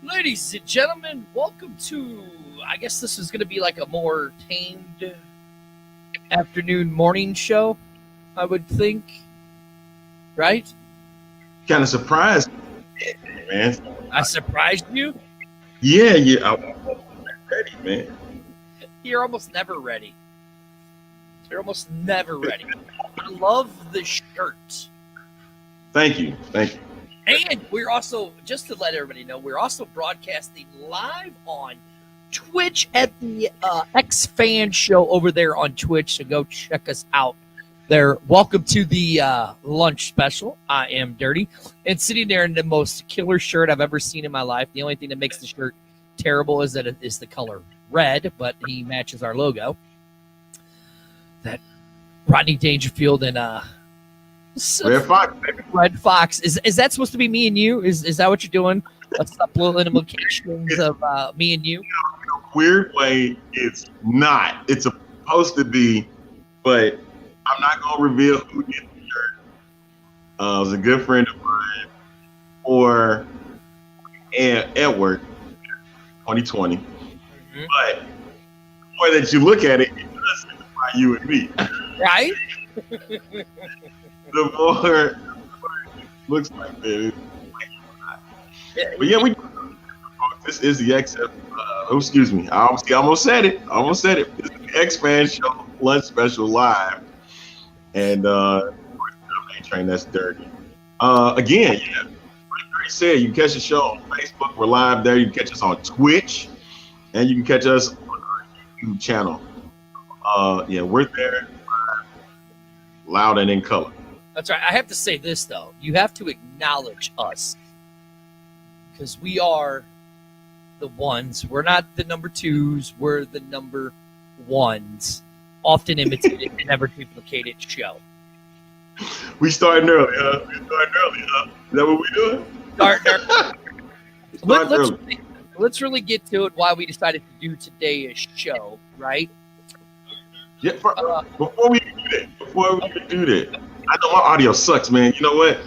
Ladies and gentlemen, welcome to, I guess this is going to be like a more tamed afternoon morning show, I would think. Right? Kind of surprised, man. I surprised you? Yeah. I'm ready, man. You're almost never ready. You're almost never ready. I love the shirt. Thank you. And we're also, just to let everybody know, we're also broadcasting live on Twitch at the X Fan Show over there on Twitch. So go check us out there. Welcome to the lunch special. I am Dirty. And sitting there in the most killer shirt I've ever seen in my life. The only thing that makes the shirt terrible is that it is the color red, but he matches our logo. That Rodney Dangerfield and Red Fox, baby. Red Fox. Is that supposed to be me and you? Is that what you're doing? A couple of implications of me and you? In a weird way, it's not. It's supposed to be, but I'm not going to reveal who did the shirt. It was a good friend of mine, or Edward, 2020. Mm-hmm. But the more that you look at it, it does signify you and me. Right? The more it looks like it. But yeah, this is the XF. Excuse me. I almost said it. This is the X Fan Show Lunch Special Live. And train that's dirty. Again, yeah. Like Dirty said, you can catch the show on Facebook. We're live there. You can catch us on Twitch. And you can catch us on our YouTube channel. Yeah, we're there. Loud and in color. That's right. I have to say this, though. You have to acknowledge us. Because we are the ones. We're not the number twos. We're the number ones. Often imitated and never duplicated show. We starting early, huh? Is that what we doing? Starting early. Let's really get to it why we decided to do today's show, right? Yeah, before we do that, I know my audio sucks, man. You know what?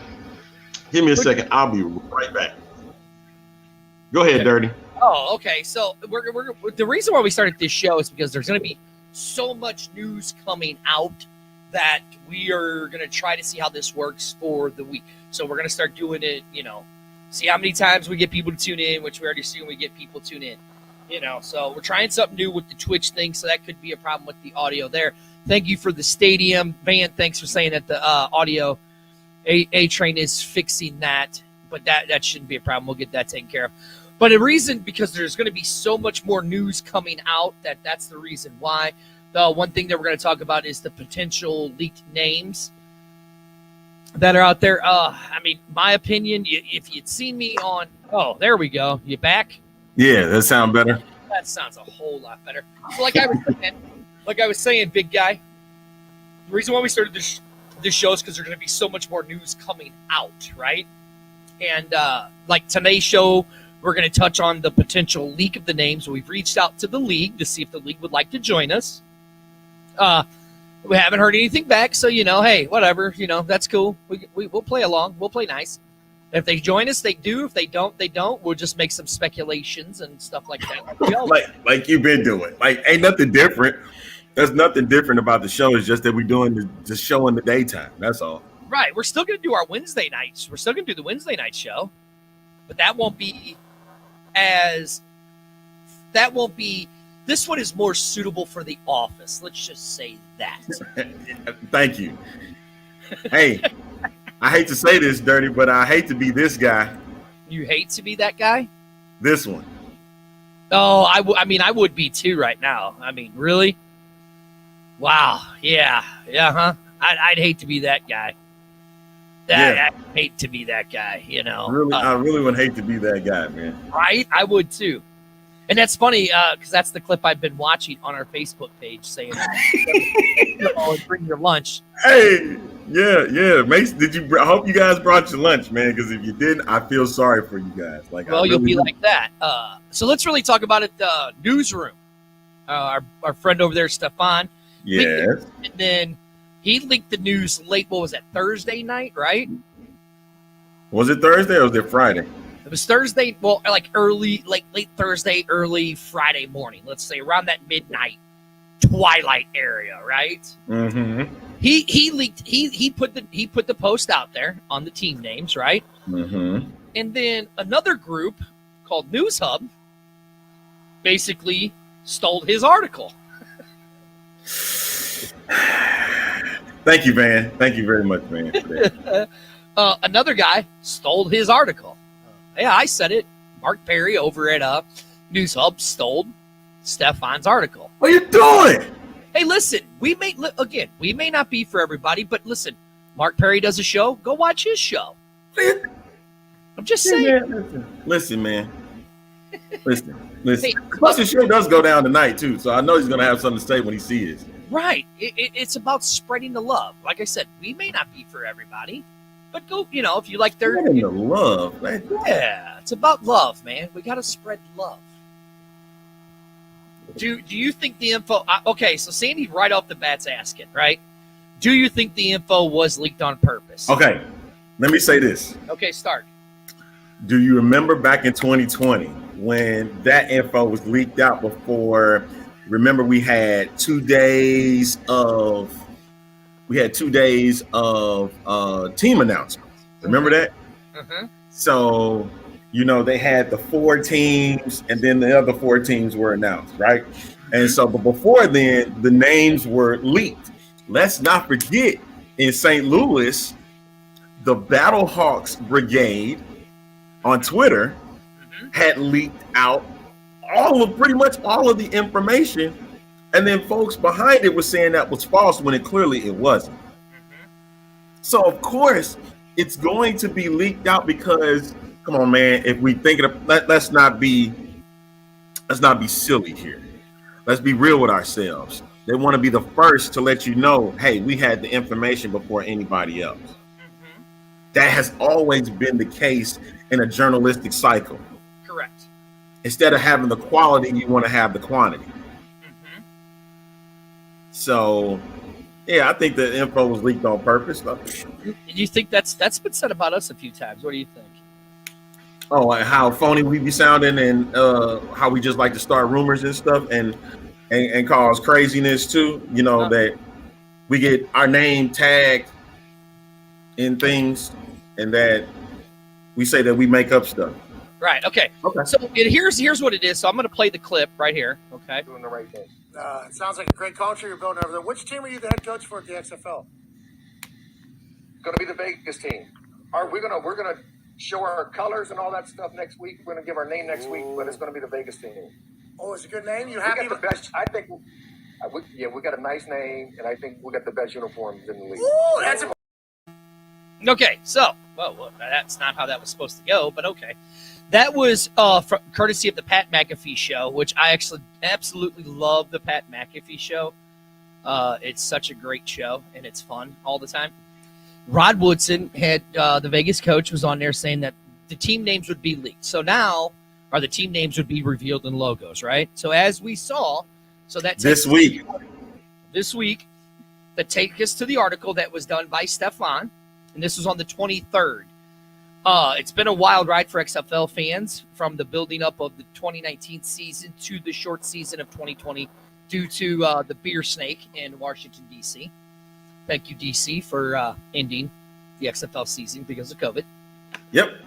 Give me a second. I'll be right back. Go ahead, okay. Dirty. Oh, okay. So we're the reason why we started this show is because there's going to be so much news coming out that we are going to try to see how this works for the week. So we're going to start doing it, see how many times we get people to tune in, which we already assume we get people to tune in. So we're trying something new with the Twitch thing, so that could be a problem with the audio there. Thank you for the stadium. Van, thanks for saying that the audio A-Train is fixing that, but that shouldn't be a problem. We'll get that taken care of. But the reason, because there's going to be so much more news coming out, that's the reason why. The one thing that we're going to talk about is the potential leaked names that are out there. My opinion, if you'd seen me on... Oh, there we go. You back? Yeah, that sounds better. That sounds a whole lot better. So like I was saying, big guy, the reason why we started this show is because there's going to be so much more news coming out, right? And like today's show, we're going to touch on the potential leak of the names. We've reached out to the league to see if the league would like to join us. We haven't heard anything back, so, hey, whatever, that's cool. We'll play along. We'll play nice. If they join us, they do. If they don't, they don't. We'll just make some speculations and stuff like that. like you've been doing. Like, ain't nothing different. There's nothing different about the show. It's just that we're doing the show in the daytime. That's all. Right. We're still going to do our Wednesday nights. We're still going to do the Wednesday night show. But that won't be this one is more suitable for the office. Let's just say that. Thank you. Hey. I hate to say this, Dirty, but I hate to be this guy. You hate to be that guy? This one. Oh, I would be too right now. Really? Wow. Yeah, huh? I'd hate to be that guy. I'd hate to be that guy, Really, I really would hate to be that guy, man. Right? I would too. And that's funny, because that's the clip I've been watching on our Facebook page saying, bring your lunch. Hey, yeah. I hope you guys brought your lunch, man, because if you didn't, I feel sorry for you guys. You'll be like that. So let's really talk about it. The newsroom. Our friend over there, Stefan. Yes. And then he leaked the news late, what was that, Thursday night, right? Was it Thursday or was it Friday? It was Thursday, well, like late Thursday, early Friday morning. Let's say around that midnight twilight area, right? Mm-hmm. He leaked. He put the post out there on the team names, right? Mm-hmm. And then another group called News Hub basically stole his article. Thank you, man. Thank you very much, man. Another guy stole his article. Yeah, I said it. Mark Perry over at News Hub stole Stefan's article. What are you doing? Hey, listen, we may not be for everybody, but listen, Mark Perry does a show. Go watch his show. I'm just saying. Man, listen, man. Listen. Hey, Plus, his show does go down tonight, too, so I know he's going to have something to say when he sees it. Right. It's about spreading the love. Like I said, we may not be for everybody, but go, if you like their... The love, man. Yeah, it's about love, man. We got to spread love. Do you think the info... Okay, so Sandy right off the bat's asking, right? Do you think the info was leaked on purpose? Okay, let me say this. Okay, start. Do you remember back in 2020 when that info was leaked out before... Remember, we had 2 days of team announcements. Remember that? Mm-hmm. So, they had the 4 teams, and then the other 4 teams were announced, right? And so, but before then, the names were leaked. Let's not forget, in St. Louis, the Battlehawks Brigade on Twitter had leaked out pretty much all of the information, and then folks behind it were saying that was false when clearly it wasn't. So of course it's going to be leaked out because, come on, man, if we think of let's not be silly here. Let's be real with ourselves. They want to be the first to let you know, hey, we had the information before anybody else. That has always been the case in a journalistic cycle. Correct. Instead of having the quality, you want to have the quantity. So, yeah, I think the info was leaked on purpose. You think that's been said about us a few times? What do you think? Oh, and how phony we be sounding, and how we just like to start rumors and stuff, and cause craziness too. That we get our name tagged in things, and that we say that we make up stuff. Right. Okay. So here's what it is. So I'm going to play the clip right here. Okay. Doing the right thing. It sounds like a great culture you're building over there. Which team are you the head coach for at the XFL? It's going to be the Vegas team. We're gonna show our colors and all that stuff next week. We're going to give our name next week, but it's going to be the Vegas team. Oh, it's a good name. You We happy? got the best. I think. We got a nice name, and I think we got the best uniforms in the league. Ooh, that's a Okay. So, well, that's not how that was supposed to go, but okay. That was courtesy of the Pat McAfee show, which I actually absolutely love the Pat McAfee show. It's such a great show, and it's fun all the time. Rod Woodson had the Vegas coach was on there saying that the team names would be leaked. So now, the team names would be revealed in logos, right? So as we saw, this week, that take us to the article that was done by Stefan, and this was on the 23rd. It's been a wild ride for XFL fans from the building up of the 2019 season to the short season of 2020 due to the beer snake in Washington, D.C. Thank you, D.C., for ending the XFL season because of COVID. Yep.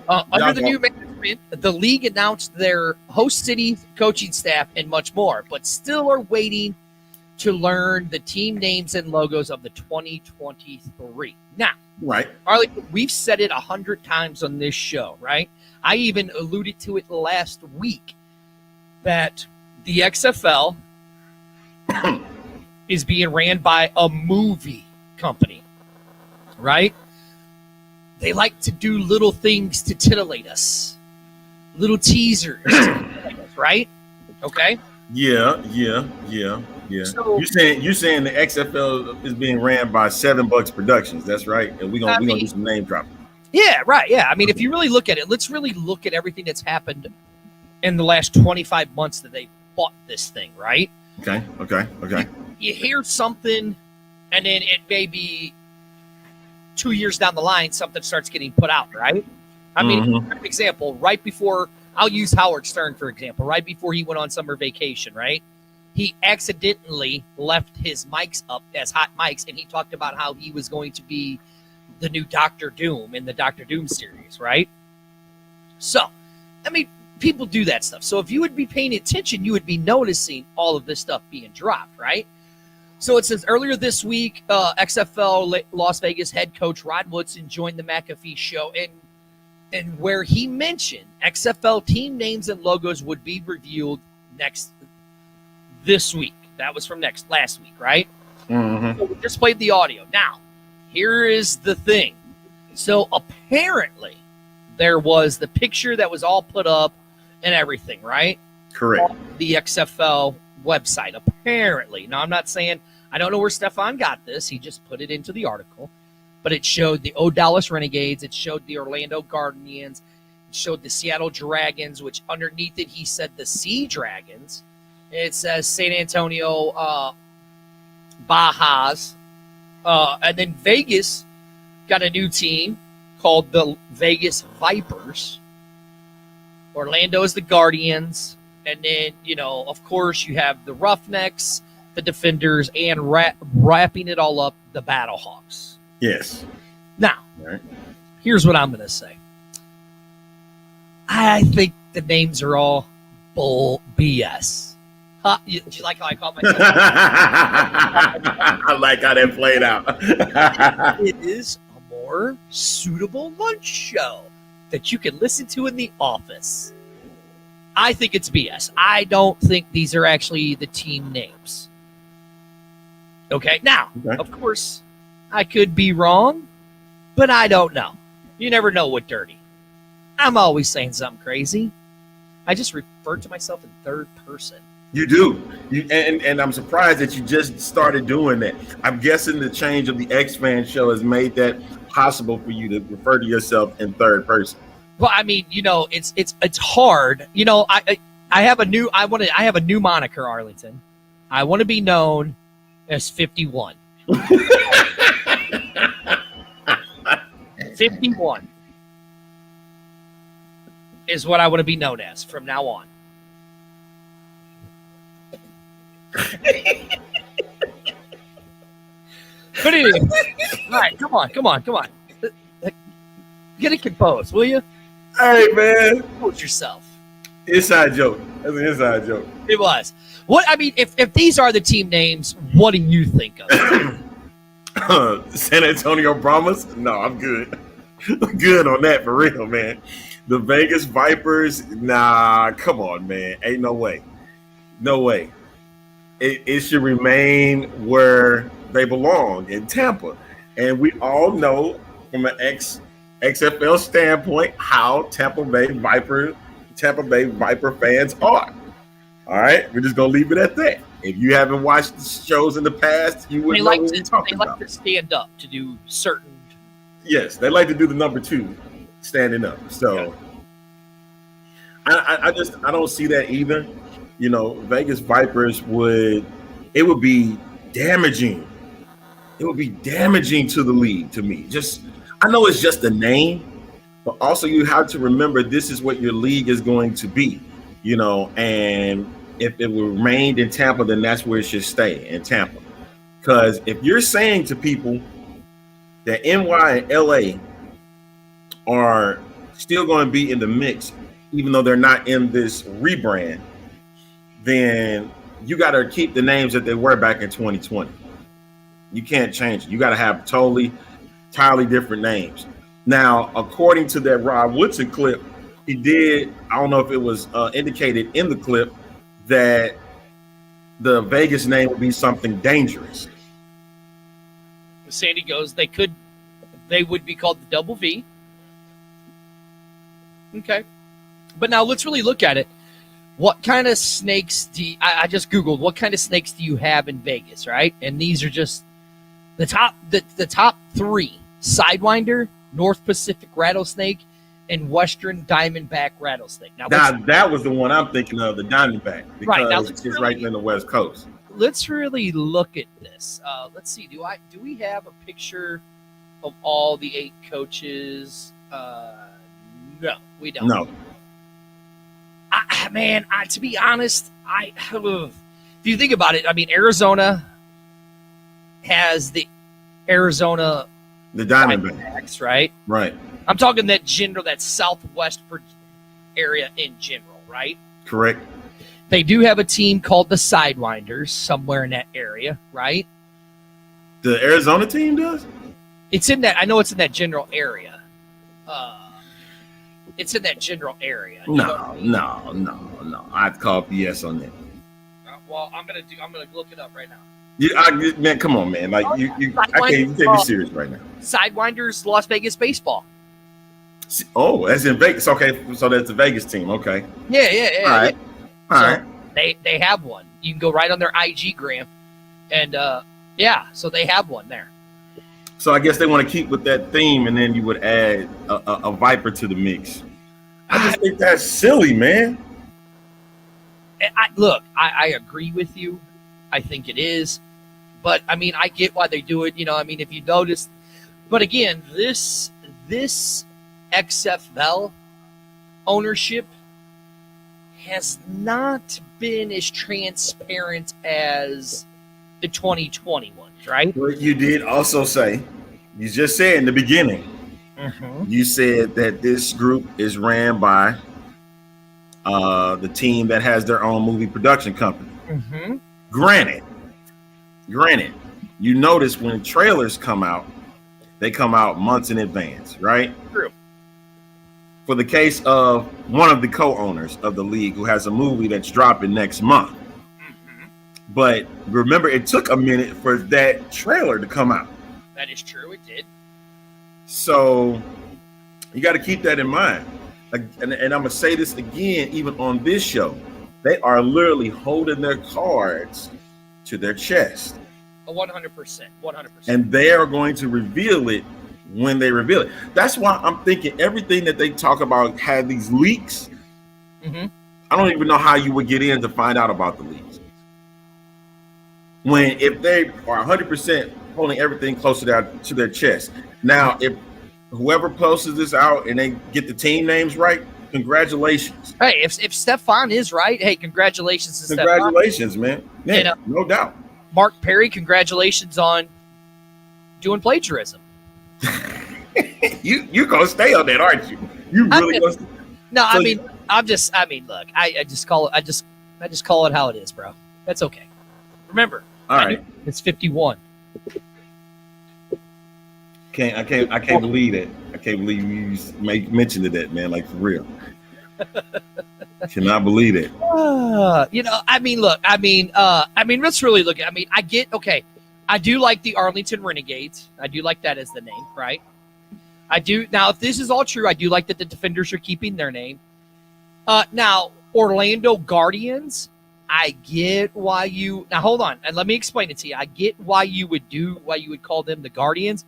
Under the new management, the league announced their host city coaching staff and much more, but still are waiting to learn the team names and logos of the 2023. Now, right, Harley, we've said it 100 times on this show, right? I even alluded to it last week that the XFL is being ran by a movie company, right? They like to do little things to titillate us, little teasers, to titillate us, right? Okay. Yeah. So, you're saying the XFL is being ran by $7 Productions. That's right, and we're gonna do some name dropping. Yeah, right. Yeah, I mean, if you really look at it, let's really look at everything that's happened in the last 25 months that they bought this thing, right? Okay. You hear something, and then it may be 2 years down the line, something starts getting put out, right? I mean, for example, right before, I'll use Howard Stern, for example, right before he went on summer vacation, right? He accidentally left his mics up as hot mics, and he talked about how he was going to be the new Doctor Doom in the Doctor Doom series, right? So, I mean, people do that stuff. So if you would be paying attention, you would be noticing all of this stuff being dropped, right? So it says earlier this week, XFL Las Vegas head coach Rod Woodson joined the McAfee show, and where he mentioned XFL team names and logos would be revealed this week. That was from last week, right? So we just played the audio. Now, here is the thing. So apparently, there was the picture that was all put up and everything, right? Correct. On the XFL website, apparently. Now, I'm not saying, I don't know where Stefan got this. He just put it into the article. But it showed the Dallas Renegades. It showed the Orlando Guardians. It showed the Seattle Dragons, which underneath it, he said the Sea Dragons. It says San Antonio Bajas. And then Vegas got a new team called the Vegas Vipers. Orlando is the Guardians. And then, of course, you have the Roughnecks, the Defenders, and wrapping it all up, the Battlehawks. Yes. Now, here's what I'm going to say. I think the names are all bull BS. Huh? Do you like how I called myself? I like how that played out. It is a more suitable lunch show that you can listen to in the office. I think it's BS. I don't think these are actually the team names. Okay, now, of course, I could be wrong, but I don't know. You never know with Dirty. I'm always saying something crazy. I just refer to myself in third person. You do. And I'm surprised that you just started doing that. I'm guessing the change of the X-Fan show has made that possible for you to refer to yourself in third person. Well, I mean, it's hard. I have a new moniker, Arlington. I want to be known as 51. 51 is what I want to be known as from now on. But anyway, all right, come on. Get it composed, will you? Hey, man. Compose yourself. Inside joke. That's an inside joke. It was. What I mean, if these are the team names, what do you think of? San Antonio Brahmas? No, I'm good. I'm good on that for real, man. The Vegas Vipers? Nah, come on, man. Ain't no way. No way. It should remain where they belong, in Tampa. And we all know from an XFL standpoint how Tampa Bay Viper fans are. All right, we're just gonna leave it at that. If you haven't watched the shows in the past, you wouldn't know what we're talking about. They like to stand up to do certain. Yes, they like to do the number 2, standing up. So I don't see that either. Vegas Vipers would be damaging. It would be damaging to the league to me. I know it's just a name, but also you have to remember this is what your league is going to be, and if it remained in Tampa, then that's where it should stay, in Tampa. Because if you're saying to people that NY and LA are still going to be in the mix, even though they're not in this rebrand, then you got to keep the names that they were back in 2020. You can't change it. You got to have entirely different names. Now, according to that Rod Woodson clip, he did, I don't know if it was indicated in the clip, that the Vegas name would be something dangerous. Sandy goes, they would be called the Double V. Okay. But now let's really look at it. What kind of snakes I just Googled, what kind of snakes do you have in Vegas, right? And these are just the top 3: Sidewinder, North Pacific rattlesnake, and Western diamondback rattlesnake. Now that was the one I'm thinking of, the diamondback, because right, now it's right in the West Coast. Let's really look at this. Let's see. Do we have a picture of all the 8 coaches? No, we don't. No. To be honest, if you think about it, I mean, Arizona has the Diamondbacks, Diamondbacks, right? right? I'm talking that southwest area in general, right? Correct. They do have a team called the Sidewinders somewhere in that area, right? The Arizona team does? It's in that. I know it's in that general area. It's in that general area. No. I'd call BS on that. Well, I'm gonna look it up right now. Man, come on, man. Like I can't even take you serious right now. Sidewinders, Las Vegas baseball. Oh, that's in Vegas. Okay, so that's a Vegas team. Okay. Yeah. All right. They have one. You can go right on their IG gram, and so they have one there. So I guess they want to keep with that theme, and then you would add a Viper to the mix. I just think that's silly, man. I agree with you. I think it is. But, I mean, I get why they do it. You know, I mean, if you notice. But, again, this XFL ownership has not been as transparent as the 2020 ones, right? Well, you did also say, you just said in the beginning, you said that this group is ran by the team that has their own movie production company. Granted, you notice when trailers come out, they come out months in advance, right? True. For the case of one of the co-owners of the league who has a movie that's dropping next month. But remember, it took a minute for that trailer to come out. That is true. It did. So you got to keep that in mind. And I'm going to say this again, even on this show. They are literally holding their cards to their chest. 100%. And they are going to reveal it when they reveal it. That's why I'm thinking everything that they talk about had these leaks. I don't even know how you would get in to find out about the leaks. If they are 100% holding everything close to their chest. Now, if whoever posts this out and they get the team names right, congratulations. Hey, if Stefan is right, hey, congratulations to Stefan. Congratulations, man. Yeah, no doubt. Mark Perry, congratulations on doing plagiarism. You're gonna stay on that, aren't you? You really gonna stay? No, so look, I just call it how it is, bro. That's okay. Remember, all right, it's 51. I can't believe it. I can't believe you mentioned that, man. Like, for real. Cannot believe it. Let's really look at. I do like the Arlington Renegades. I do like that as the name, right? I do. Now, if this is all true, I do like that the Defenders are keeping their name. Now, Orlando Guardians. I get why you. Now, hold on, and let me explain it to you. I get why you would call them the Guardians,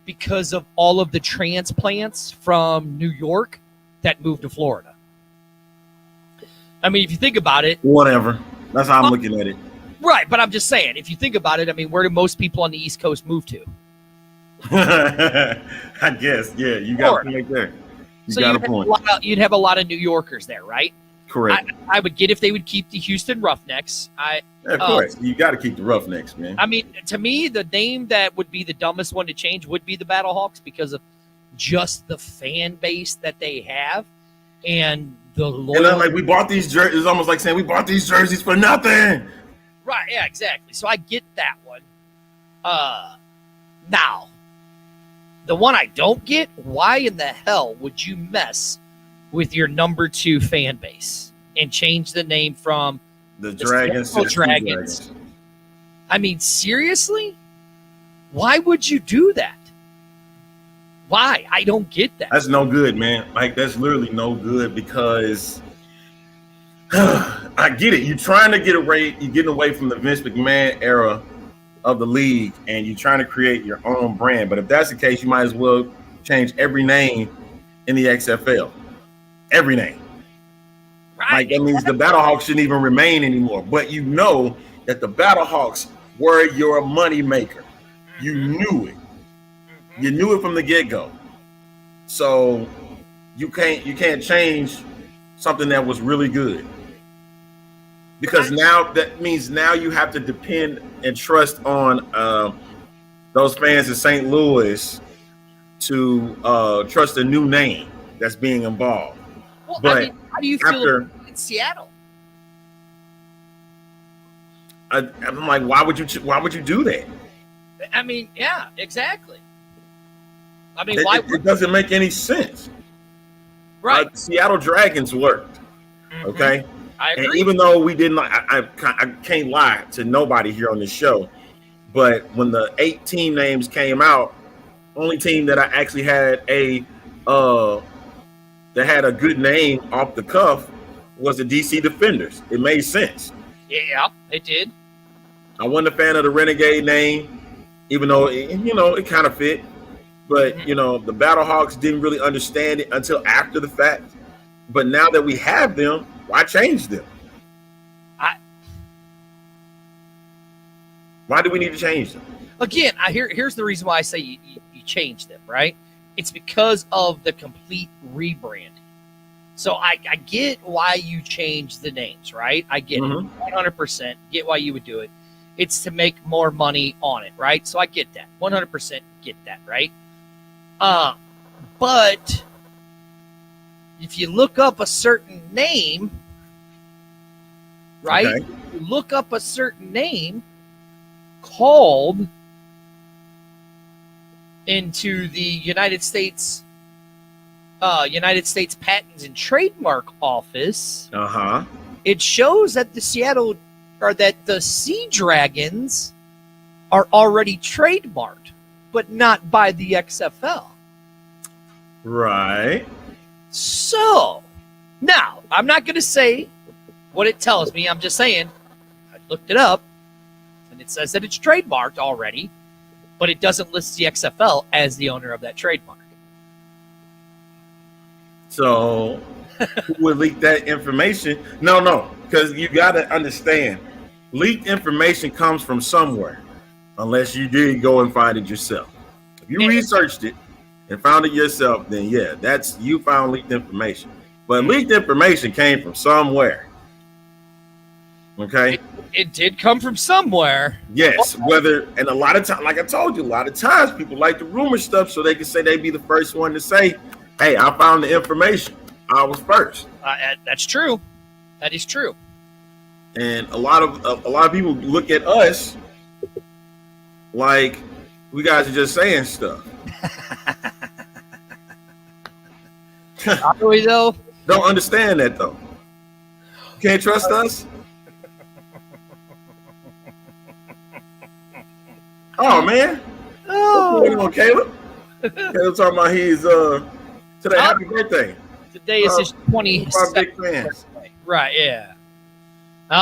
because of all of the transplants from New York that moved to Florida. I mean, if you think about it. Whatever. That's how I'm looking at it. Right, but I'm just saying, if you think about it, I mean, where do most people on the East Coast move to? I guess, yeah, you got a point there. You got a point. You'd have a lot of New Yorkers there, right? Correct. I would get if they would keep the Houston Roughnecks. Of course, you got to keep the Roughnecks, man. I mean, to me, the name that would be the dumbest one to change would be the Battlehawks, because of just the fan base that they have and the loyalty. And like, we bought these jerseys. It's almost like saying we bought these jerseys for nothing. Right, yeah, exactly. So I get that one. Now, the one I don't get, why in the hell would you mess with your number 2 fan base and change the name from the Dragons to the Dragons? I mean, seriously? Why would you do that? Why? I don't get that. That's no good, man. Like, that's literally no good, because I get it. You're trying to you're getting away from the Vince McMahon era of the league, and you're trying to create your own brand. But if that's the case, you might as well change every name in the XFL. Every name. Right. Like, that means the Battlehawks shouldn't even remain anymore. But you know that the Battlehawks were your money maker. You knew it. You knew it from the get-go. So you can't change something that was really good. Because now that means now you have to depend and trust on those fans in St. Louis to trust a new name that's being involved. Well, But I mean, how do you feel after in Seattle? I'm like, why would you do that? I mean, yeah, exactly. I mean, It doesn't make any sense. Right. Seattle Dragons worked. Okay. I agree. And even though we didn't, I can't lie to nobody here on this show, but when the 8 team names came out, only team that I actually had that had a good name off the cuff was the DC Defenders. It made sense. Yeah, it did. I wasn't a fan of the Renegade name, even though it kind of fit. But the Battlehawks didn't really understand it until after the fact. But now that we have them, why change them? Why do we need to change them? Again, here's the reason why I say you change them, right? It's because of the complete rebranding. So I get why you change the names, right? I get it 100%. Get why you would do it. It's to make more money on it, right? So I get that 100%. Get that, right? But if you look up a certain name, right? Okay. You look up a certain name called into the United States Patents and Trademark Office. It shows that the Sea Dragons are already trademarked, but not by the XFL. Right. So now I'm not going to say what it tells me. I'm just saying I looked it up, and it says that it's trademarked already, but it doesn't list the XFL as the owner of that trademark. So who would leak that information? No, because you got to understand, leaked information comes from somewhere, unless you did go and find it yourself. If you researched it and found it yourself, then yeah, you found leaked information. But leaked information came from somewhere. Okay? It did come from somewhere. Yes, and a lot of times, like I told you, a lot of times people like to rumor stuff so they can say they'd be the first one to say, hey, I found the information. I was first. That's true. That is true. And a lot of people look at us like we guys are just saying stuff. Are we though? Don't understand that though. Can't trust us. Oh man. Oh, What's going on, Caleb? Caleb talking about he's today. Happy birthday. Today is his 22nd big fans. birthday. Right, yeah.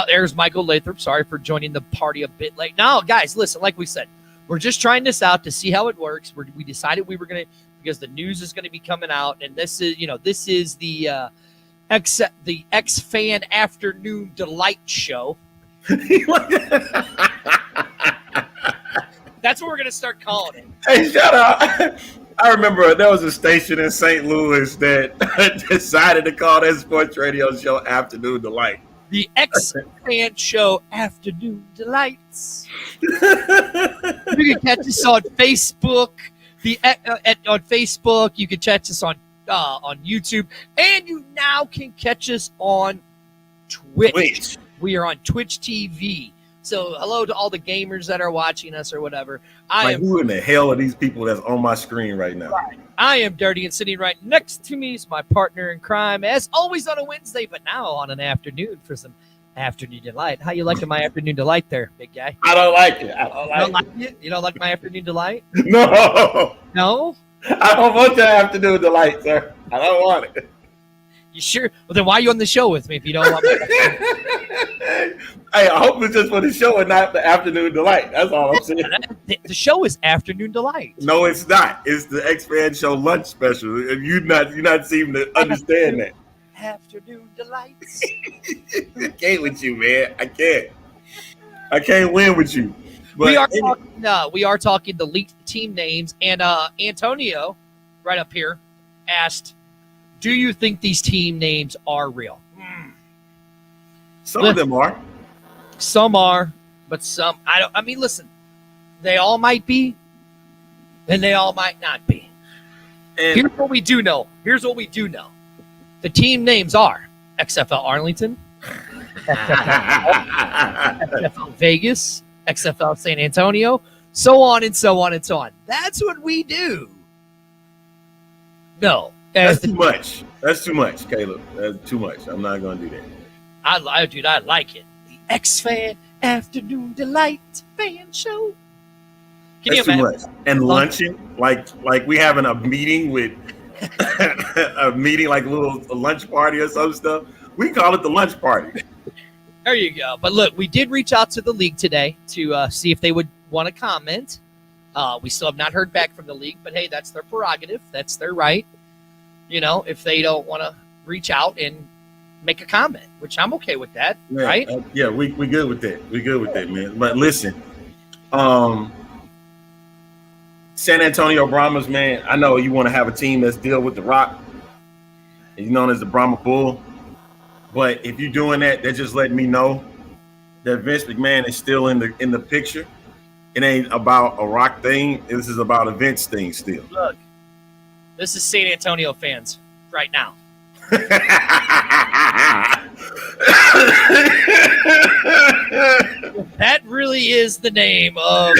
There's Michael Lathrop. Sorry for joining the party a bit late. No, guys, listen, like we said, we're just trying this out to see how it works. We decided we were going to, because the news is going to be coming out, and this is the X-Fan Afternoon Delight Show. That's what we're going to start calling it. Hey, shut up. I remember there was a station in St. Louis that decided to call their sports radio show Afternoon Delight. The X-Fan Show Afternoon Delights. You can catch us on Facebook. On Facebook, you can catch us on YouTube, and you now can catch us on Twitch. We are on Twitch TV. So hello to all the gamers that are watching us or whatever. Who in the hell are these people that's on my screen right now? Right. I am Dirty, and sitting right next to me is my partner in crime, as always on a Wednesday, but now on an afternoon for some afternoon delight. How you liking my afternoon delight there, big guy? I don't like it. You don't like my afternoon delight? No. No? I don't want the afternoon delight, sir. I don't want it. You sure? Well, then why are you on the show with me if you don't want me? Hey, I hope it's just for the show and not the afternoon delight. That's all I'm saying. The show is Afternoon Delight. No, it's not. It's the X-Fan Show lunch special. And you're not seeming to understand that. Afternoon Delights. I can't with you, man. I can't win with you. But we are talking the leaked team names, and Antonio, right up here, asked, Do you think these team names are real? Some of them are. Some are, but some I don't. I mean, listen, they all might be, and they all might not be. And Here's what we do know. The team names are XFL Arlington, XFL Vegas, XFL San Antonio, so on and so on and so on. That's what we do. No. that's too much. That's too much, Caleb. That's too much. I'm not going to do that. I like it. The X-Fan Afternoon Delight Fan Show. Can That's you too imagine? much. And lunching, like we having a meeting with a meeting, like a little lunch party or some stuff. We call it the lunch party. There you go. But look, we did reach out to the league today to see if they would want to comment. We still have not heard back from the league, but hey, that's their prerogative. That's their right. You know, if they don't want to reach out and make a comment, which I'm okay with that, Yeah, right? Yeah, we good with that. We good with that, man. But listen, San Antonio Brahmas, man, I know you want to have a team that's deal with the Rock. He's known as the Brahma Bull. But if you're doing that, they're just letting me know that Vince McMahon is still in the picture. It ain't about a Rock thing. This is about a Vince thing still. Look, this is San Antonio fans right now. That really is the name of.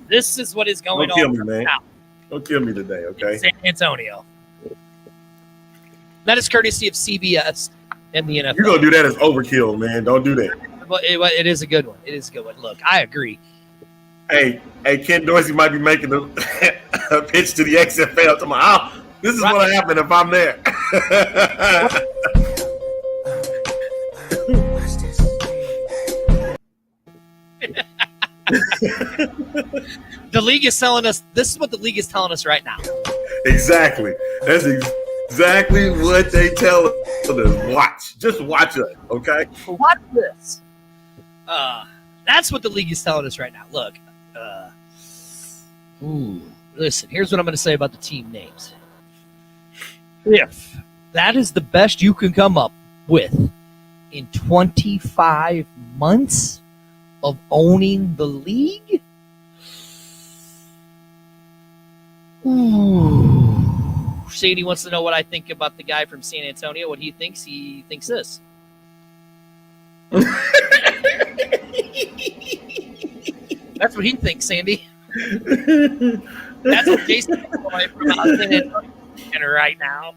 This is what is going Don't kill on me, man. now. Don't kill me today, okay? San Antonio. That is courtesy of CBS and the NFL. You're gonna do that as overkill, man. Don't do that. But it is a good one. It is a good one. Look, I agree. Hey, Ken Dorsey might be making a pitch to the XFL tomorrow. This is what'll happen if I'm there. The league is telling us. This is what the league is telling us right now. Exactly. That's exactly what they tell us. Watch. Just watch it, okay? Watch this. That's what the league is telling us right now. Look. Listen, here's what I'm going to say about the team names. If that is the best you can come up with in 25 months of owning the league, Sadie wants to know what I think about the guy from San Antonio, what he thinks. He thinks this. That's what he thinks, Sandy. That's what Jason thinks from San Antonio right now.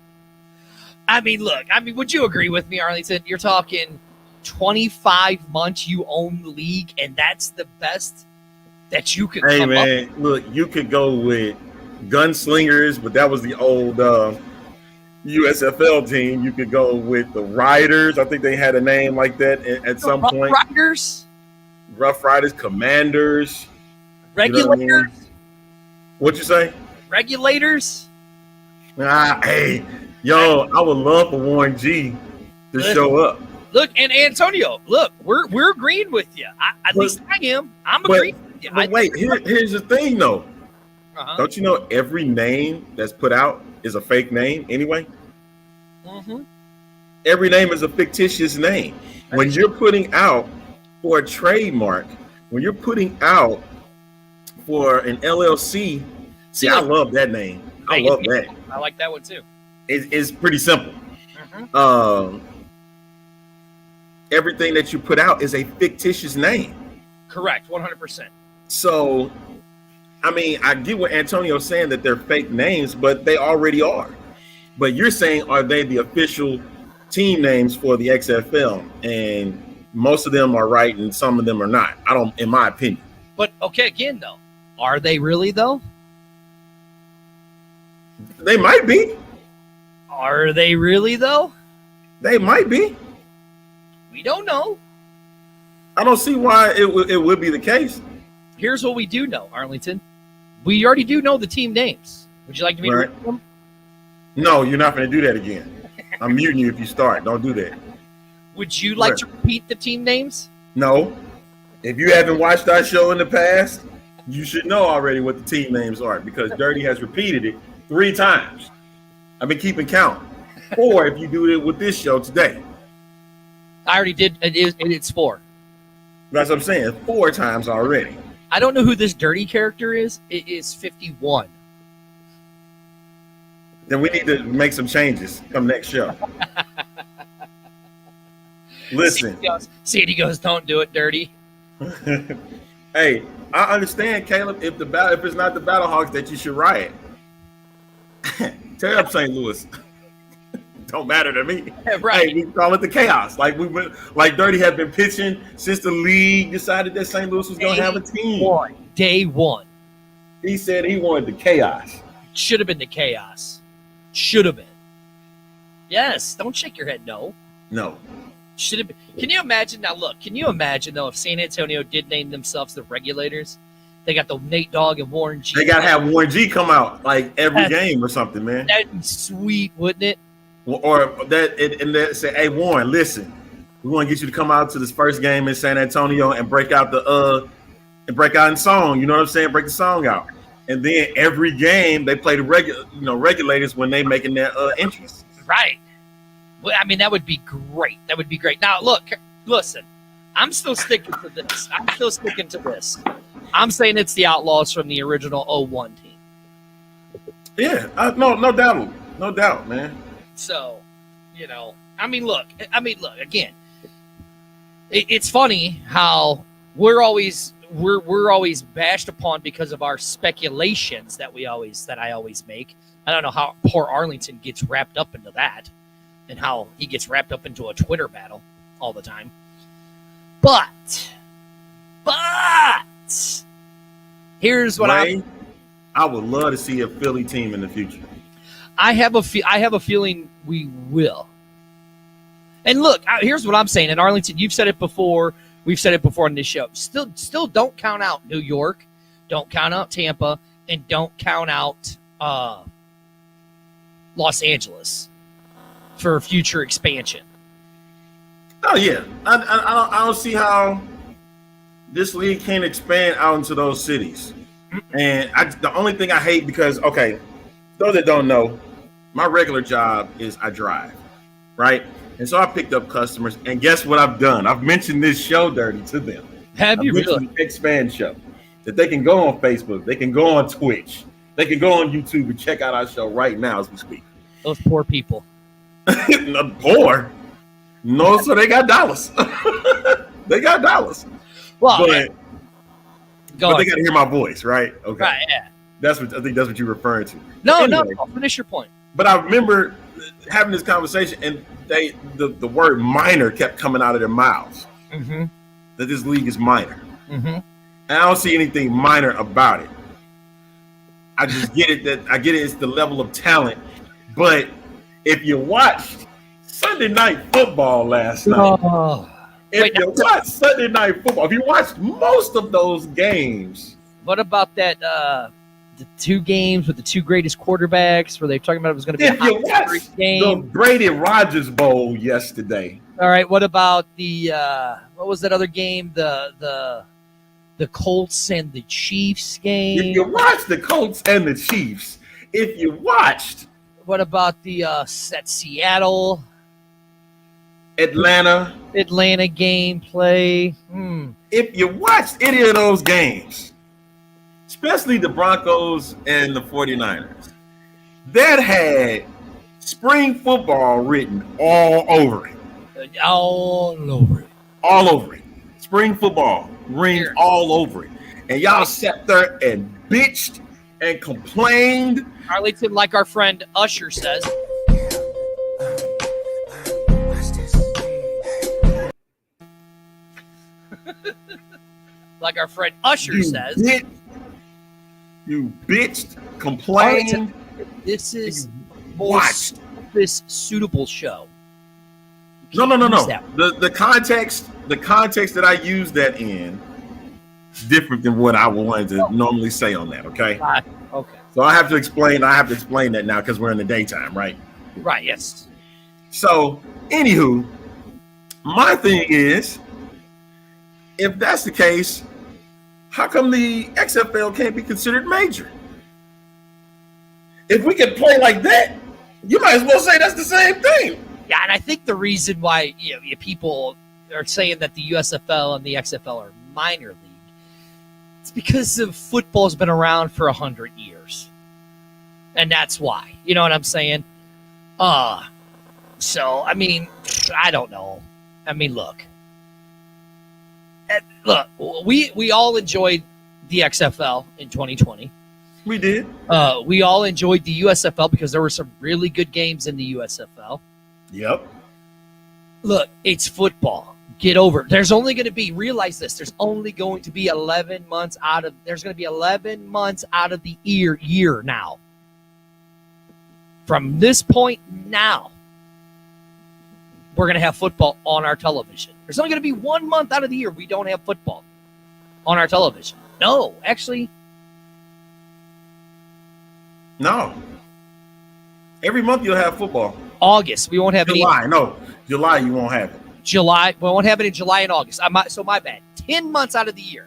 I mean, look. I mean, would you agree with me, Arlington? You're talking 25 months you own the league, and that's the best that you could Hey, come man, up. look, you could go with Gunslingers, but that was the old USFL team. You could go with the Riders. I think they had a name like that at some Rough point. Riders, Rough Riders, Commanders. regulators, You know what I mean? What'd you say? regulators. Hey, yo, I would love for Warren G to show up. Look, and Antonio, look, we're agreeing with you. At least I am. I'm agreeing with you. But wait, here's the thing, though. Uh-huh. Don't you know every name that's put out is a fake name anyway? Mm-hmm. Every name is a fictitious name. When you're putting out for a trademark, when you're putting out for an LLC, see, I love that name. I love that. I like that one too. It's pretty simple. Mm-hmm. Everything that you put out is a fictitious name. Correct, 100%. So, I mean, I get what Antonio's saying that they're fake names, but they already are. But you're saying, are they the official team names for the XFL? And most of them are right and some of them are not. I don't, in my opinion. But okay, again though, are they really though? They might be. Are they really though? They might be. We don't know. I don't see why it would be the case. Here's what we do know, Arlington. We already do know the team names. Would you like me to read them? No, you're not going to do that again. I'm muting you if you start. Don't do that. Would you like to repeat the team names? No. If you haven't watched our show in the past, you should know already what the team names are because Dirty has repeated it 3 times. I've been keeping count. 4 if you do it with this show today. I already did. It's 4. That's what I'm saying. 4 times already. I don't know who this dirty character is. It is 51. Then we need to make some changes come next show. Listen. Sandy goes, don't do it, dirty. Hey, I understand, Caleb, if it's not the Battlehawks that you should riot. Tear up St. Louis. Don't matter to me. Right. Hey, we call it the chaos. Like Dirty had been pitching since the league decided that St. Louis was going to have a team. Day one. He said he wanted the chaos. Should have been the chaos. Should have been. Yes. Don't shake your head. No. No. Should have been. Can you imagine? Now, look. Can you imagine, though, if San Antonio did name themselves the Regulators? They got the Nate Dogg and Warren G. They got to have Warren G come out like every game or something, man. That'd be sweet, wouldn't it? Or that say, hey, Warren, listen, we want to get you to come out to this first game in San Antonio and break out in song. You know what I'm saying? Break the song out. And then every game they play the Regulators when they making their entries. Right. Well, I mean, that would be great. That would be great. Now, look, listen, I'm still sticking to this. I'm saying it's the Outlaws from the original 01 team. Yeah, no doubt. No doubt, man. So, I mean, look, again, it's funny how we're always bashed upon because of our speculations that I always make. I don't know how poor Arlington gets wrapped up into that and how he gets wrapped up into a Twitter battle all the time. But here's what I would love to see a Philly team in the future. I have a feeling we will. And look, here's what I'm saying. In Arlington, you've said it before. We've said it before on this show. Still don't count out New York. Don't count out Tampa. And don't count out Los Angeles for future expansion. Oh, yeah. I don't see how this league can't expand out into those cities. And the only thing I hate because, okay, those that don't know, my regular job is I drive, right? And so I picked up customers, and guess what I've done? I've mentioned this show, Dirty, to them. Have you really? The Expand Show. That they can go on Facebook, they can go on Twitch, they can go on YouTube and check out our show right now as we speak. Those poor people. Not poor. No, so they got dollars. They got dollars. Well, but they got to hear my voice, right? Okay. Right, yeah. I think that's what you're referring to. No, anyway, no, finish your point. But I remember having this conversation, and the word minor kept coming out of their mouths. Mm-hmm. That this league is minor. Mm-hmm. And I don't see anything minor about it. I just get it it's the level of talent. But if you watched Sunday Night Football last night, if you watched Sunday Night Football, if you watched most of those games. What about that the 2 games with the 2 greatest quarterbacks where they were talking about it was going to be a game? The Brady Rogers Bowl yesterday. All right, what about the what was that other game? The Colts and the Chiefs game. If you watched the Colts and the Chiefs, what about the Seattle Atlanta gameplay? If you watched any of those games, especially the Broncos and the 49ers, that had spring football written all over it. All over it. Spring football rings all over it. And y'all sat there and bitched and complained. Arlington, like our friend Usher says. Like our friend Usher says. You bitched, complained. Arlington, this is this suitable show. No. The context that I use that in is different than what I wanted to normally say on that. Okay. Okay. So I have to explain that now because we're in the daytime, right? Right. Yes. So, anywho, my thing is, if that's the case, how come the XFL can't be considered major? if we can play like that, you might as well say that's the same thing. Yeah, and I think the reason why people are saying that the USFL and the XFL are minor league, it's because of football's been around for 100 years, and that's why. You know what I'm saying? So I mean, I don't know. I mean, look, we all enjoyed the XFL in 2020. We did. We all enjoyed the USFL because there were some really good games in the USFL. Yep. Look, it's football. Get over it. There's only going to be, realize this, there's only going to be 11 months out of the year now. From this point now, we're going to have football on our television. There's only going to be 1 month out of the year we don't have football on our television. No, actually. No. Every month you'll have football. August, we won't have July. July you won't have it. July, we won't have it in July and August. So my bad. 10 months out of the year.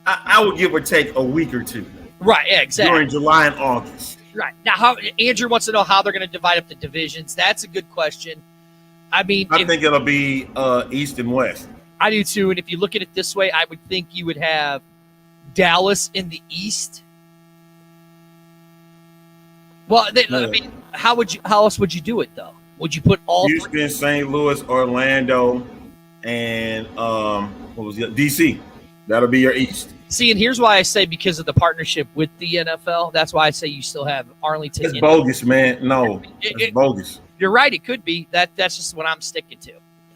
I would give or take a week or two. Right, yeah, exactly. During July and August. Right. Now, Andrew wants to know how they're going to divide up the divisions. That's a good question. I mean, I think it'll be East and West. I do too. And if you look at it this way, I would think you would have Dallas in the East. Well, I mean, how else would you do it though? Would you put all Houston, St. Louis, Orlando, and what was the DC? That'll be your East. See, and here's why I say because of the partnership with the NFL. That's why I say you still have Arlington. It's bogus, man. No, it's bogus. You're right. It could be that's just what I'm sticking to.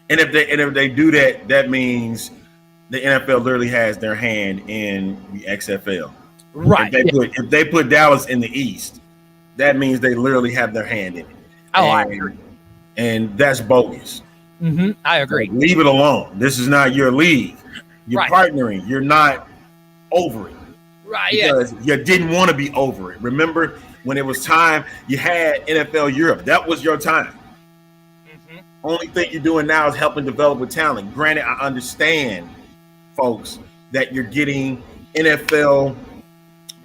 And if they do that, that means the NFL literally has their hand in the XFL. Right. If they put Dallas in the East, that means they literally have their hand in it. Oh, I agree. And that's bogus. Mm-hmm. I agree. So leave it alone. This is not your league. You're partnering. You're not over it. Right. Because you didn't want to be over it. Remember when it was time, you had NFL Europe. That was your time. Mm-hmm. Only thing you're doing now is helping develop with talent. Granted, I understand, folks, that you're getting NFL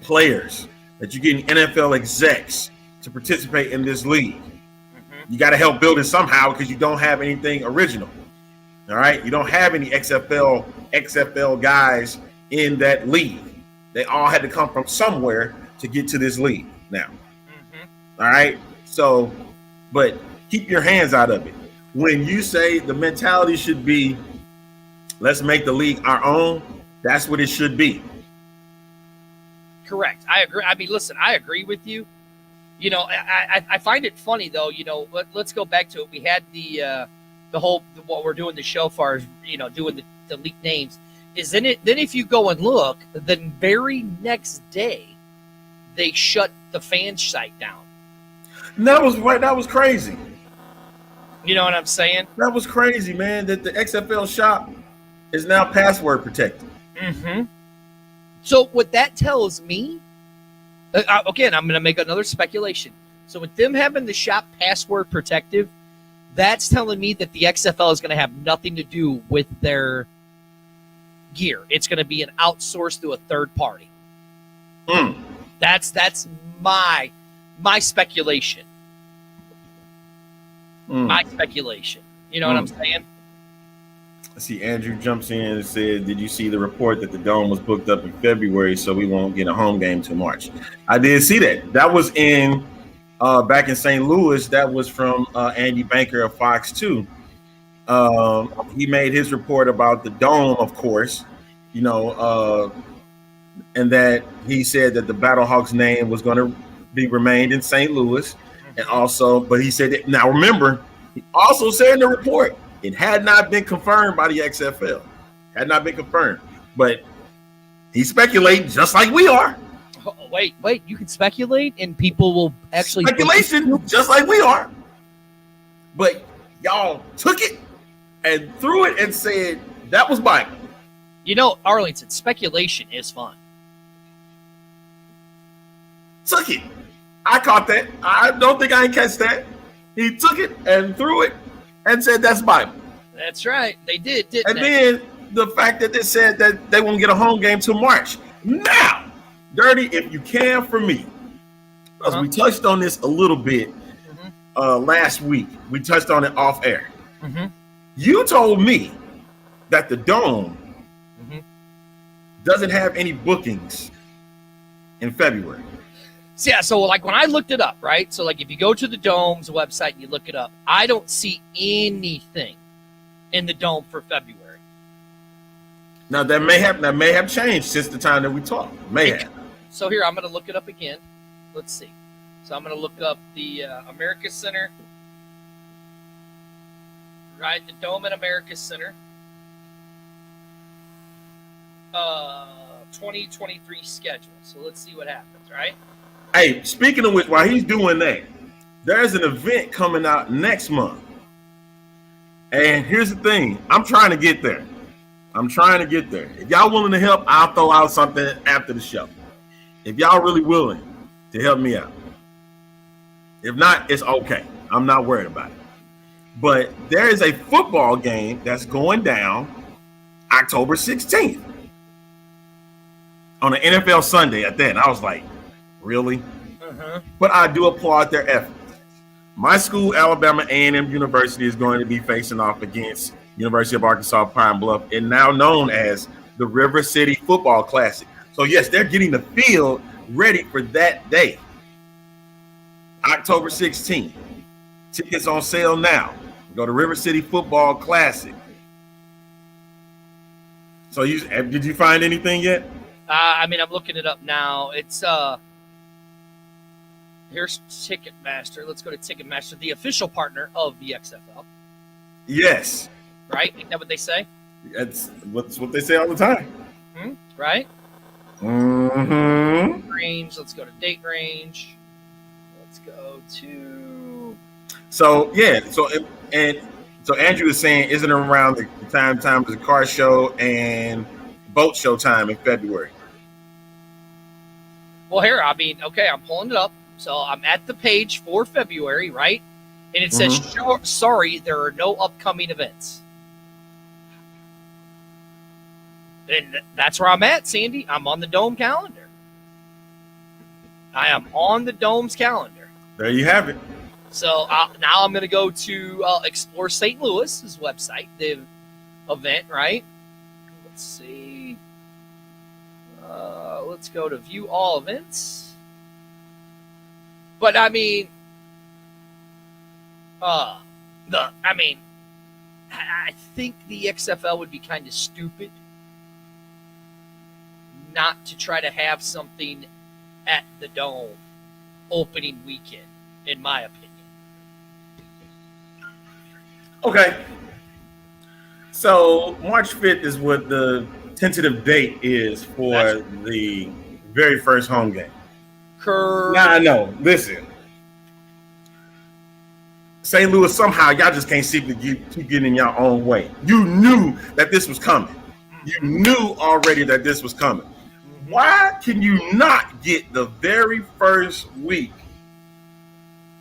players, that you're getting NFL execs to participate in this league. Mm-hmm. You got to help build it somehow because you don't have anything original. All right? You don't have any XFL guys in that league. They all had to come from somewhere to get to this league now. Mm-hmm. All right? So, but keep your hands out of it. When you say the mentality should be, let's make the league our own, that's what it should be. Correct. I agree. I mean, listen, I agree with you. You know, I find it funny, though. You know, let's go back to it. We had the whole, what we're doing the show far as, you know, doing the league names. Then if you go and look, the very next day, they shut the fan site down. That was right. That was crazy. You know what I'm saying? That was crazy, man. That the XFL shop is now password protected. Mm-hmm. So what that tells me, again, I'm going to make another speculation. So with them having the shop password protective, that's telling me that the XFL is going to have nothing to do with their gear. It's going to be an outsourced to a third party. That's my speculation. My speculation. You know what I'm saying? I see Andrew jumps in and said, did you see the report that the Dome was booked up in February so we won't get a home game till March? I did see that. That was in back in St. Louis. That was from Andy Banker of Fox 2. He made his report about the Dome, of course, you know, and that he said that the Battlehawks name was going to be remained in St. Louis. And also, but he said that, now remember, he also said in the report, it had not been confirmed by the XFL. Had not been confirmed. But he's speculating just like we are. Oh, wait, you can speculate and people will actually speculation just like we are. But y'all took it and threw it and said that was Bible. You know, Arlington, speculation is fun. Took it. I caught that. I don't think I ain't catch that. He took it and threw it and said that's Bible. That's right. They did, didn't and they? And then the fact that they said that they won't get a home game till March. Now, Dirty, if you can for me, because we touched on this a little bit last week. We touched on it off air. You told me that the Dome doesn't have any bookings in February. So, yeah, so like when I looked it up, right? So like if you go to the Dome's website and you look it up, I don't see anything in the Dome for February. Now that may have changed since the time that we talked. May have. So here, I'm going to look it up again. Let's see. So I'm going to look up the America Center. Right, the Dome at America Center. 2023 schedule. So let's see what happens, right? Hey, speaking of which, while he's doing that, there's an event coming out next month. And here's the thing. I'm trying to get there. If y'all willing to help, I'll throw out something after the show. If y'all really willing to help me out. If not, it's okay. I'm not worried about it. But there is a football game that's going down October 16th on an NFL Sunday at that. And I was like, really? But I do applaud their efforts. My school, Alabama A&M University, is going to be facing off against University of Arkansas Pine Bluff, and now known as the River City Football Classic. So yes, they're getting the field ready for that day. October 16th. Tickets on sale now. Go to River City Football Classic. So did you find anything yet? I mean, I'm looking it up now. It's here's Ticketmaster. Let's go to Ticketmaster, the official partner of the XFL. Yes. Right? Isn't that what they say? That's what they say all the time. Right? Mm-hmm. Range. Let's go to date range. Let's go to. So yeah. So Andrew is saying, isn't it around the time of the car show and boat show time in February? Well, here, I mean, okay, I'm pulling it up. So I'm at the page for February, right? And it says, sorry, there are no upcoming events. And that's where I'm at, Sandy. I'm on the Dome calendar. I am on the Dome's calendar. There you have it. So now I'm going to go to Explore St. Louis's website, the event, right? Let's see. Let's go to view all events. But I mean, I think the XFL would be kind of stupid not to try to have something at the Dome opening weekend, in my opinion. Okay. So March 5th is what the tentative date is for the very first home game. Nah, no. Listen. St. Louis, somehow y'all just can't seem to keep getting in your own way. You knew that this was coming. You knew already that this was coming. Why can you not get the very first week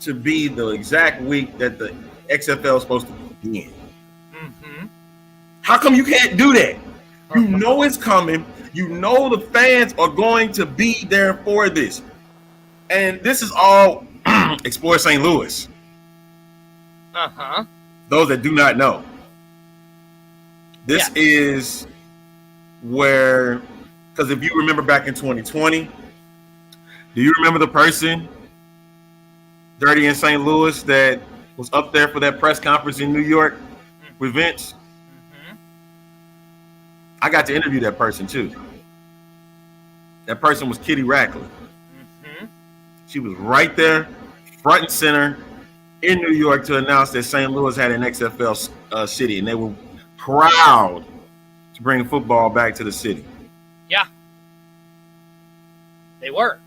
to be the exact week that the XFL is supposed to begin? How come you can't do that? You know it's coming. You know the fans are going to be there for this. And this is all Explore St. Louis. Those that do not know. This is where, because if you remember back in 2020, do you remember the person, Dirty in St. Louis, that was up there for that press conference in New York with Vince? I got to interview that person too. That person was Kitty Rackley. She was right there, front and center, in New York to announce that St. Louis had an XFL city, and they were proud to bring football back to the city. Yeah, they were.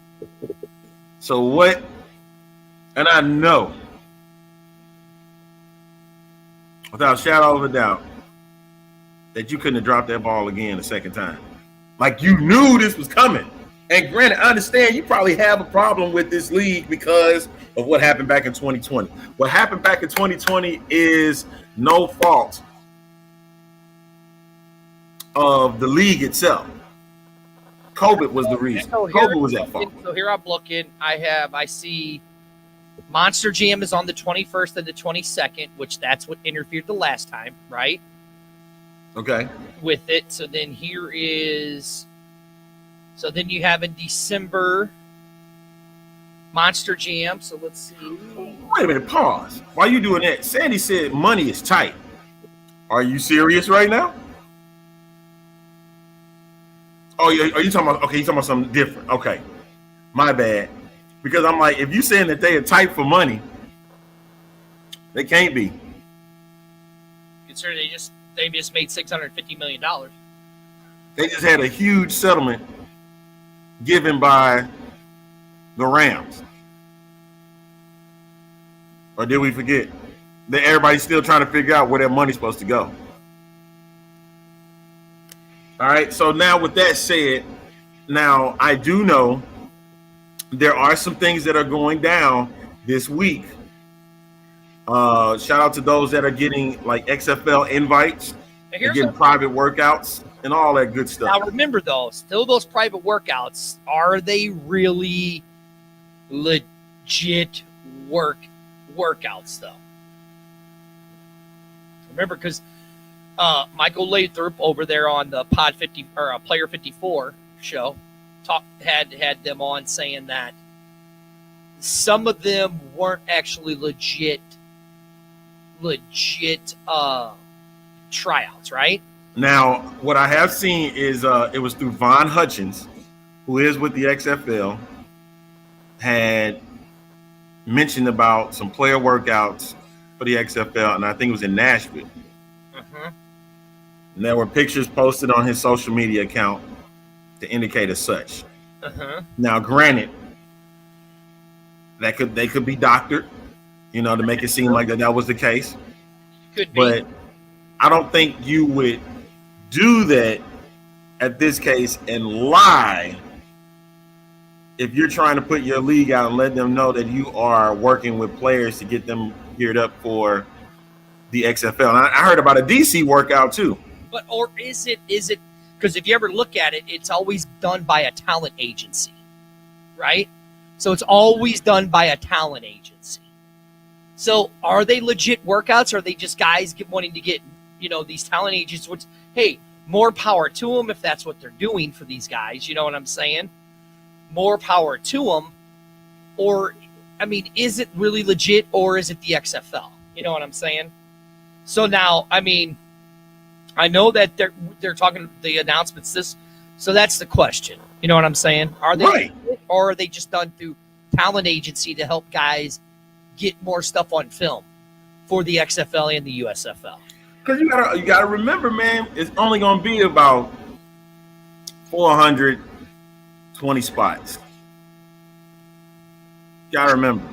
So what? And I know, without a shadow of a doubt, that you couldn't have dropped that ball again the second time. Like, you knew this was coming. And granted, I understand you probably have a problem with this league because of what happened back in 2020. What happened back in 2020 is no fault of the league itself. COVID was the reason. So COVID was at fault. So here I'm looking. I see Monster Jam is on the 21st and the 22nd, which that's what interfered the last time, right? Okay. With it. So then you have in December Monster Jam. So let's see. Wait a minute, pause. Why are you doing that? Sandy said money is tight. Are you serious right now? Oh, yeah. Are you talking about, okay, you're talking about something different. Okay. My bad. Because I'm like, if you're saying that they are tight for money, they can't be. Considering they just made $650 million. They just had a huge settlement given by the Rams. Or did we forget that everybody's still trying to figure out where their money's supposed to go? All right. So now with that said, now I do know there are some things that are going down this week. Shout out to those that are getting like XFL invites, and getting private workouts and all that good stuff. Now remember though, still those private workouts, are they really legit workouts though? Remember, because Michael Lathrop over there on the Pod 50 or Player 54 show had them on saying that some of them weren't actually legit tryouts, right? Now, what I have seen is it was through Von Hutchins, who is with the XFL, had mentioned about some player workouts for the XFL, and I think it was in Nashville. Uh-huh. And there were pictures posted on his social media account to indicate as such. Uh-huh. Now, granted, they could be doctored, to make it seem like that was the case. Could be. But I don't think you would do that at this case and lie if you're trying to put your league out and let them know that you are working with players to get them geared up for the XFL. And I heard about a DC workout too. Or is it because if you ever look at it, it's always done by a talent agency, right? So it's always done by a talent agency. So are they legit workouts, or are they just guys wanting to get, these talent agents, which, hey, more power to them if that's what they're doing for these guys. You know what I'm saying? More power to them. Or, is it really legit, or is it the XFL? You know what I'm saying? So now, I know that they're talking the announcements so that's the question. You know what I'm saying? Are they right, or are they just done through talent agency to help guys get more stuff on film for the XFL and the USFL? Because you gotta remember, man, it's only gonna be about 420 spots. You gotta remember.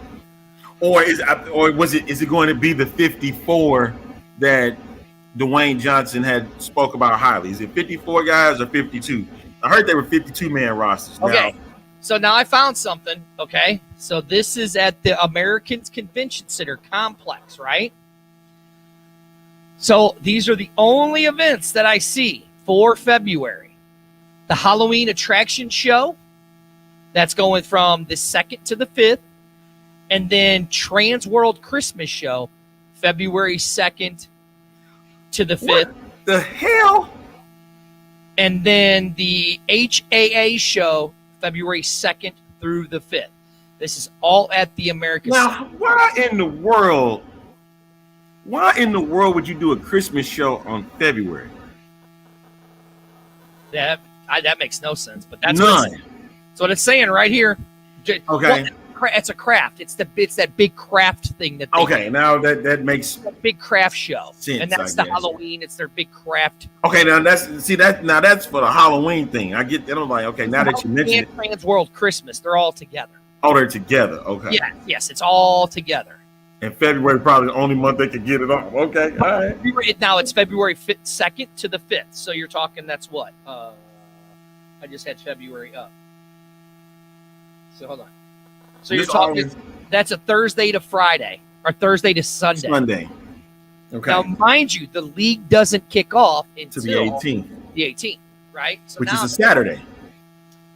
Is it going to be the 54 that Dwayne Johnson had spoke about highly? Is it 54 guys or 52? I heard they were 52-man rosters. Okay. So now I found something. Okay. So this is at the Americans Convention Center complex, right? So these are the only events that I see for February. The Halloween attraction show, that's going from the 2nd to the 5th. And then Trans World Christmas show, February 2nd to the 5th. What the hell? And then the HAA show, February 2nd through the 5th. This is all at the American. Now, why in the world would you do a Christmas show on February? That makes no sense, but that's none. What it's saying right here. Okay. Well, it's a craft. It's that big craft thing that. Now that makes a big craft show, sense, and that's the Halloween. It's their big craft. Okay, now that's for the Halloween thing. I get that. I'm like, okay, now that you mentioned it, Trans World Christmas, they're all together. Oh, they're together. Okay. Yeah. Yes, it's all together. And February probably the only month they could get it off. Okay, all right. Now it's February 2nd to the 5th. So you're talking. That's what. I just had February up. So hold on. So you're talking. That's a Thursday to Friday or Thursday to Sunday. Sunday. Okay. Now, mind you, the league doesn't kick off until the 18th. The 18th, right? So which is a Saturday.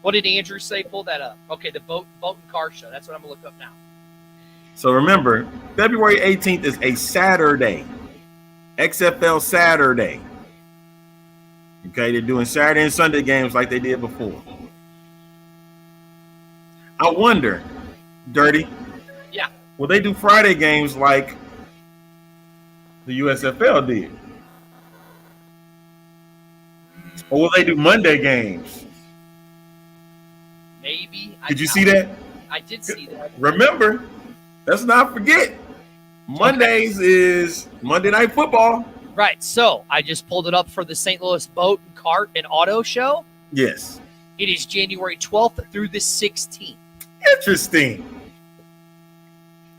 What did Andrew say? Pull that up. Okay, the boat and car show. That's what I'm gonna look up now. So remember, February 18th is a Saturday. XFL Saturday. Okay, they're doing Saturday and Sunday games like they did before. I wonder, Dirty. Yeah. Will they do Friday games like the USFL did? Or will they do Monday games? Maybe. Did you see that? I did see that. Remember, let's not forget, Mondays is Monday Night Football. Right. So I just pulled it up for the St. Louis Boat and Cart and Auto Show. Yes. It is January 12th through the 16th.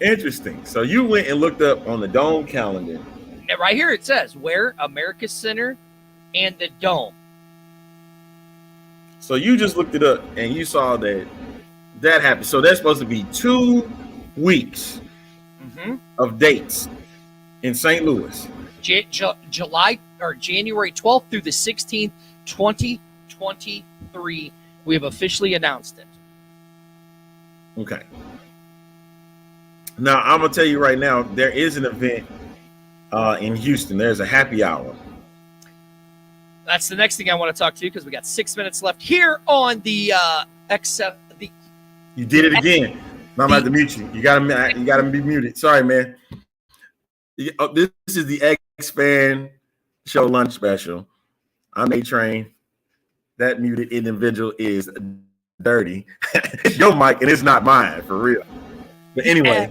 Interesting. So you went and looked up on the Dome calendar. And right here it says where America Center and the Dome. So you just looked it up and you saw that happened. So there's supposed to be 2 weeks of dates in St. Louis. July or January 12th through the 16th, 2023. We have officially announced it. Okay. Now I'm gonna tell you right now, there is an event in Houston. There's a happy hour. That's the next thing I want to talk to you because we got 6 minutes left here on the You did it again. Now I'm about to mute you. You gotta be muted. Sorry, man. This is the X-Fan Show Lunch Special. I'm A-Train. That muted individual is Dirty. It's your mic and it's not mine, for real. But anyway,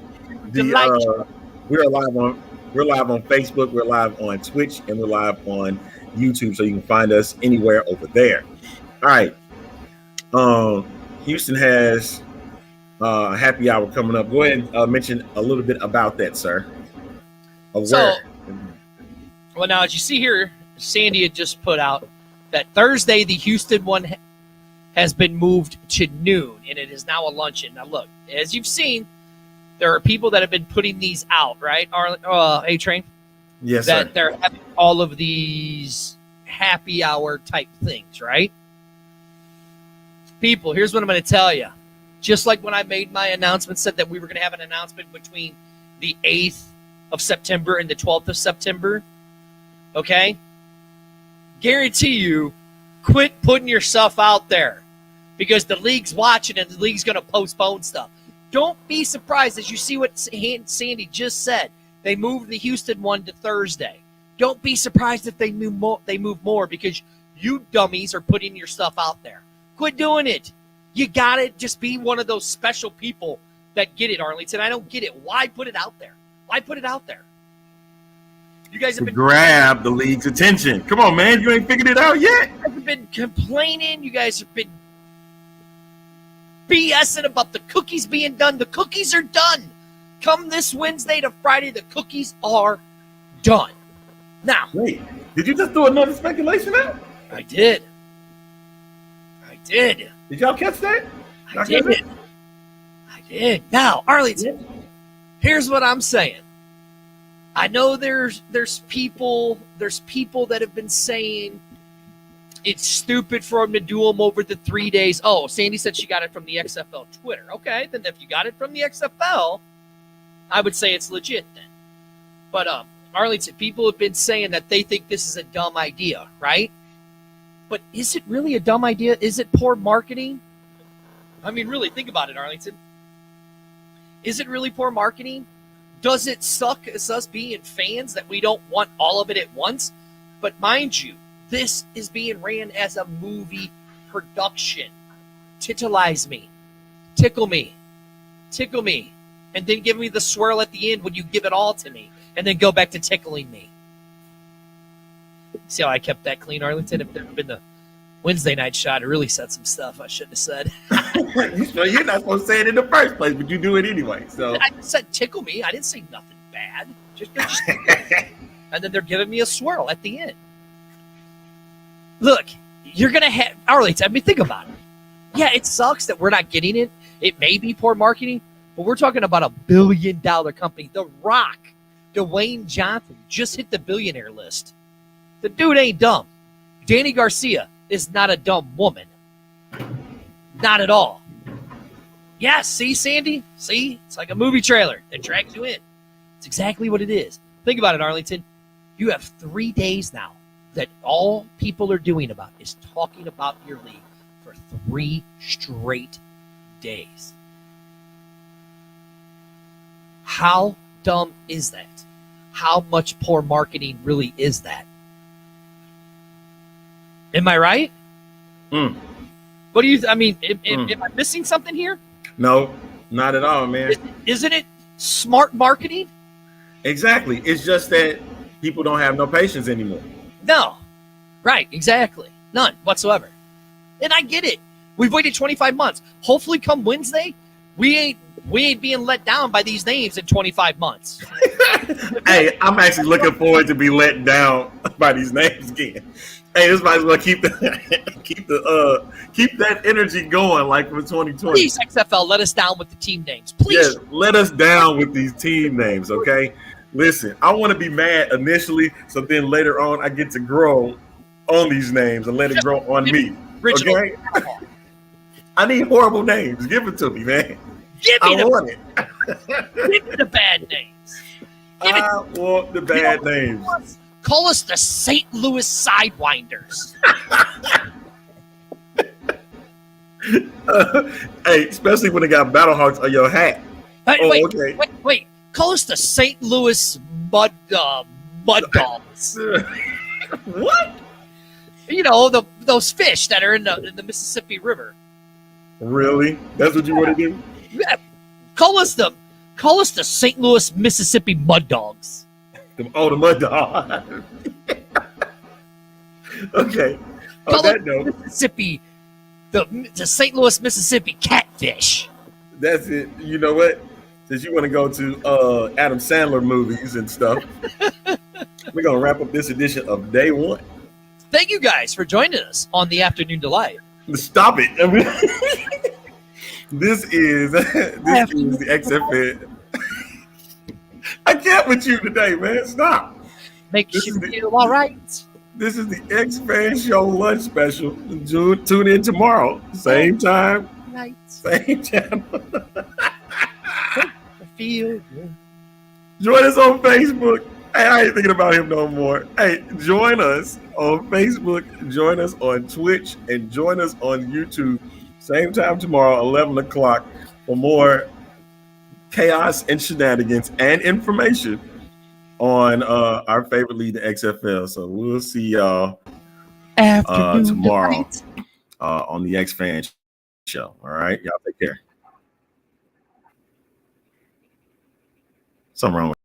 we're live on Facebook, we're live on Twitch, and we're live on YouTube, so you can find us anywhere over there. All right. Houston has a happy hour coming up. Go ahead and mention a little bit about that, sir. Well, now, as you see here, Sandy had just put out that Thursday, the Houston one has been moved to noon, and it is now a luncheon. Now, look, as you've seen, there are people that have been putting these out, right? A-Train? Yes, that sir. They're having all of these happy hour type things, right? People, here's what I'm going to tell you. Just like when I made my announcement, said that we were going to have an announcement between the 8th of September and the 12th of September, okay? Guarantee you, quit putting yourself out there because the league's watching and the league's going to postpone stuff. Don't be surprised as you see what Sandy just said. They moved the Houston one to Thursday. Don't be surprised if they move more because you dummies are putting your stuff out there. Quit doing it. You got to just be one of those special people that get it, Arlington. I don't get it. Why put it out there? Why put it out there? You guys have been grab the league's attention. Come on, man. You ain't figured it out yet. You guys have been complaining. You guys have been BSing about the cookies being done. The cookies are done. Come this Wednesday to Friday, the cookies are done. Now. Wait, did you just do another speculation out? I did. Did y'all catch that? I did. Now, Arlington, here's what I'm saying. I know there's people that have been saying it's stupid for them to do them over the 3 days. Oh, Sandy said she got it from the XFL Twitter. Okay, then if you got it from the XFL, I would say it's legit then. But Arlington, people have been saying that they think this is a dumb idea, right? But is it really a dumb idea? Is it poor marketing? I mean, really, think about it, Arlington. Is it really poor marketing? Does it suck as us being fans that we don't want all of it at once? But mind you, this is being ran as a movie production. Titilize me. Tickle me. And then give me the swirl at the end when you give it all to me. And then go back to tickling me. See how I kept that clean, Arlington? If there had been the Wednesday night shot, I really said some stuff I shouldn't have said. You're not supposed to say it in the first place, but you do it anyway. So I said tickle me. I didn't say nothing bad. Just and then they're giving me a swirl at the end. Look, you're going to have Arlington. I mean, think about it. Yeah, it sucks that we're not getting it. It may be poor marketing, but we're talking about $1 billion company. The Rock, Dwayne Johnson, just hit the billionaire list. The dude ain't dumb. Danny Garcia is not a dumb woman. Not at all. Yes, see, Sandy? See? It's like a movie trailer that drags you in. It's exactly what it is. Think about it, Arlington. You have 3 days now that all people are doing about is talking about your league for 3 straight days. How dumb is that? How much poor marketing really is that? Am I right? What do you? Am I missing something here? No, not at all, man. Isn't it smart marketing? Exactly. It's just that people don't have no patience anymore. No. Right, exactly. None whatsoever. And I get it. We've waited 25 months. Hopefully come Wednesday, we ain't being let down by these names in 25 months. Hey, I'm actually looking forward to be let down by these names again. Hey, this might as well keep that energy going like for 2020. Please, XFL, let us down with the team names. Please. Yes, let us down with these team names, okay? Listen, I want to be mad initially, so then later on I get to grow on these names and let it grow on me. Okay? I need horrible names. Give it to me, man. I want it. Give me the bad names. I want the bad names. Call us the St. Louis Sidewinders. Hey, especially when they got Battlehawks on your hat. Hey, okay. Wait. Call us the St. Louis Mud Dogs. What? You know, those fish that are in the Mississippi River. Really? That's what you want to do? Yeah. Call us the St. Louis, Mississippi Mud Dogs. The Mud Dog. Okay. Call that note, Mississippi, the St. Louis, Mississippi Catfish. That's it. You know what? Since you want to go to Adam Sandler movies and stuff, we're gonna wrap up this edition of Day One. Thank you guys for joining us on the Afternoon Delight. Stop it! I mean, this is the XFL. I can't with you today, man. Stop. Make you feel all right. This is the X-Fan Show lunch special. Tune in tomorrow, same time, same channel. Feel good. Join us on Facebook. Hey, I ain't thinking about him no more. Hey, join us on Facebook, join us on Twitch, and join us on YouTube. Same time tomorrow, 11 o'clock, for more chaos and shenanigans and information on our favorite league, the XFL. So we'll see y'all tomorrow on the X-Fan Show. All right, y'all take care. Something wrong with